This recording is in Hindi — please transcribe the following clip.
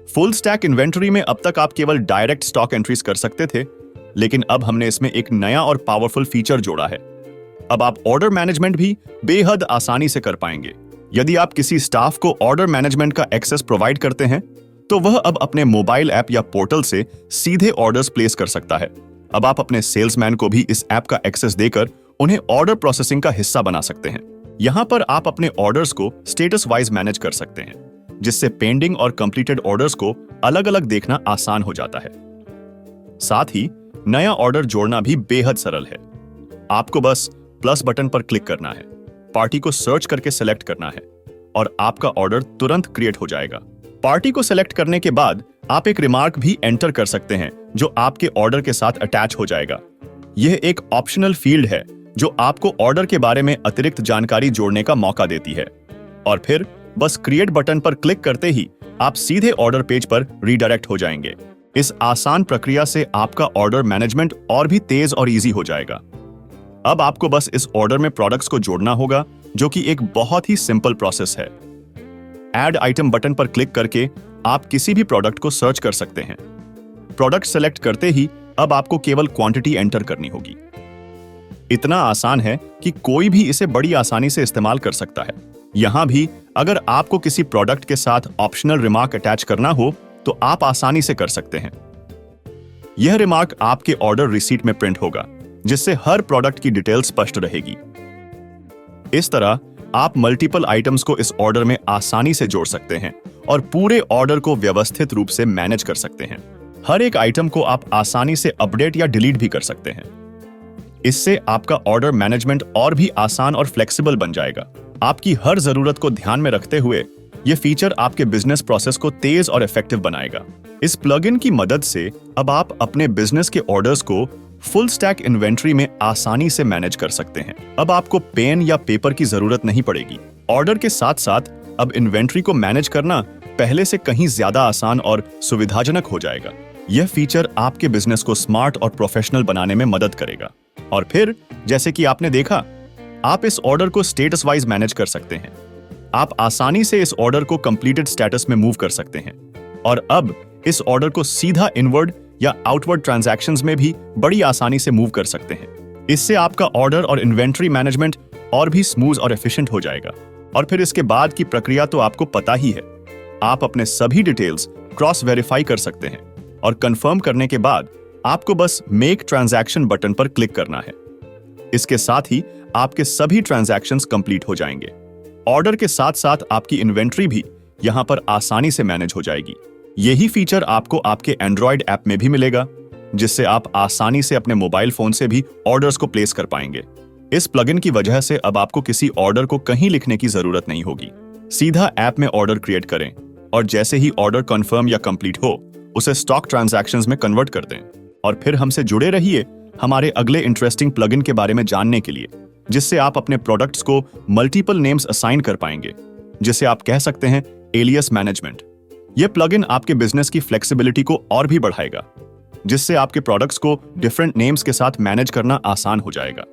फुल स्टैक इन्वेंटरी में अब तक आप केवल डायरेक्ट स्टॉक एंट्रीज कर सकते थे, लेकिन अब हमने इसमें एक नया और पावरफुल फीचर जोड़ा है। अब आप ऑर्डर मैनेजमेंट भी बेहद आसानी से कर पाएंगे। यदि आप किसी स्टाफ को ऑर्डर मैनेजमेंट का एक्सेस प्रोवाइड करते हैं, तो वह अब अपने मोबाइल ऐप या पोर्टल से सीधे ऑर्डर्स प्लेस कर सकता है। अब आप अपने सेल्समैन को भी इस ऐप का एक्सेस देकर उन्हें ऑर्डर प्रोसेसिंग का हिस्सा बना सकते हैं। यहां पर आप अपने ऑर्डर्स को स्टेटस वाइज मैनेज कर सकते हैं, जिससे पेंडिंग और कंप्लीटेड ऑर्डर्स को अलग अलग देखना आसान हो जाता है। साथ ही नया ऑर्डर जोड़ना भी बेहद सरल है। आपको बस प्लस बटन पर क्लिक करना है, पार्टी को सर्च करके सेलेक्ट करना है और आपका ऑर्डर तुरंत क्रिएट हो जाएगा। पार्टी को सेलेक्ट करने के बाद आप एक रिमार्क भी एंटर कर सकते हैं, जो आपके ऑर्डर के साथ अटैच हो जाएगा। यह एक ऑप्शनल फील्ड है जो आपको ऑर्डर के बारे में अतिरिक्त जानकारी जोड़ने का मौका देती है। और फिर बस क्रिएट बटन पर क्लिक करते ही आप सीधे ऑर्डर पेज पर रीडायरेक्ट हो जाएंगे। इस आसान प्रक्रिया से आपका ऑर्डर मैनेजमेंट और भी तेज और इजी हो जाएगा। अब आपको बस इस ऑर्डर में प्रोडक्ट्स को जोड़ना होगा, जो कि एक बहुत ही सिंपल प्रोसेस है। ऐड आइटम बटन पर क्लिक करके आप किसी भी प्रोडक्ट को सर्च कर सकते हैं। प्रोडक्ट सेलेक्ट करते ही अब आपको केवल क्वांटिटी एंटर करनी होगी। इतना आसान है कि कोई भी इसे बड़ी आसानी से इस्तेमाल कर सकता है। यहां भी अगर आपको किसी प्रोडक्ट के साथ ऑप्शनल रिमार्क अटैच करना हो, तो आप आसानी से कर सकते हैं। यह रिमार्क आपके ऑर्डर रिसीट में प्रिंट होगा, जिससे हर प्रोडक्ट की डिटेल स्पष्ट रहेगी। इस तरह आप मल्टीपल आइटम्स को इस ऑर्डर में आसानी से जोड़ सकते हैं और पूरे ऑर्डर को व्यवस्थित रूप से मैनेज कर सकते हैं। हर एक आइटम को आप आसानी से अपडेट या डिलीट भी कर सकते हैं। इससे आपका ऑर्डर मैनेजमेंट और भी आसान और फ्लेक्सिबल बन जाएगा। आपकी हर जरूरत को ध्यान में रखते हुए यह फीचर आपके बिजनेस प्रोसेस को तेज और इफेक्टिव बनाएगा। इस प्लगइन की मदद से अब आप अपने बिजनेस के ऑर्डर्स को फुल स्टैक इन्वेंट्री में आसानी से मैनेज कर सकते हैं। अब आपको पेन या पेपर की जरूरत नहीं पड़ेगी। ऑर्डर के साथ साथ अब इन्वेंट्री को मैनेज करना पहले से कहीं ज्यादा आसान और सुविधाजनक हो जाएगा। यह फीचर आपके बिजनेस को स्मार्ट और प्रोफेशनल बनाने में मदद करेगा। और फिर जैसे कि आपने देखा, आप इस ऑर्डर को स्टेटस वाइज मैनेज कर सकते हैं। आप आसानी से इस ऑर्डर को कंप्लीटेड स्टेटस में मूव कर सकते हैं और अब इस ऑर्डर को सीधा इनवर्ड या आउटवर्ड ट्रांजैक्शंस में भी बड़ी आसानी से मूव कर सकते हैं। इससे आपका ऑर्डर और इन्वेंट्री मैनेजमेंट और भी स्मूथ और एफिशिएंट हो जाएगा। और फिर इसके बाद की प्रक्रिया तो आपको पता ही है। आप अपने सभी डिटेल्स क्रॉस वेरीफाई कर सकते हैं और कंफर्म करने के बाद आपको बस मेक ट्रांजैक्शन बटन पर क्लिक करना है। इसके साथ ही आपके सभी ट्रांजैक्शंस कंप्लीट हो जाएंगे। ऑर्डर के साथ साथ आपकी इन्वेंट्री भी यहां पर आसानी से मैनेज हो जाएगी। यही फीचर आपको आपके एंड्रॉयड ऐप में भी मिलेगा, जिससे आप आसानी से अपने मोबाइल फोन से भी ऑर्डर्स को प्लेस कर पाएंगे। इस प्लगइन की वजह से अब आपको किसी ऑर्डर को कहीं लिखने की जरूरत नहीं होगी। सीधा ऐप में ऑर्डर क्रिएट करें और जैसे ही ऑर्डर कंफर्म या कंप्लीट हो, उसे स्टॉक ट्रांजैक्शंस में कन्वर्ट कर दें। और फिर हमसे जुड़े रहिए हमारे अगले इंटरेस्टिंग प्लगइन के बारे में जानने के लिए, जिससे आप अपने प्रोडक्ट्स को मल्टीपल नेम्स असाइन कर पाएंगे, जिसे आप कह सकते हैं एलियस मैनेजमेंट। यह प्लगइन आपके बिजनेस की फ्लेक्सिबिलिटी को और भी बढ़ाएगा, जिससे आपके प्रोडक्ट्स को डिफरेंट नेम्स के साथ मैनेज करना आसान हो जाएगा।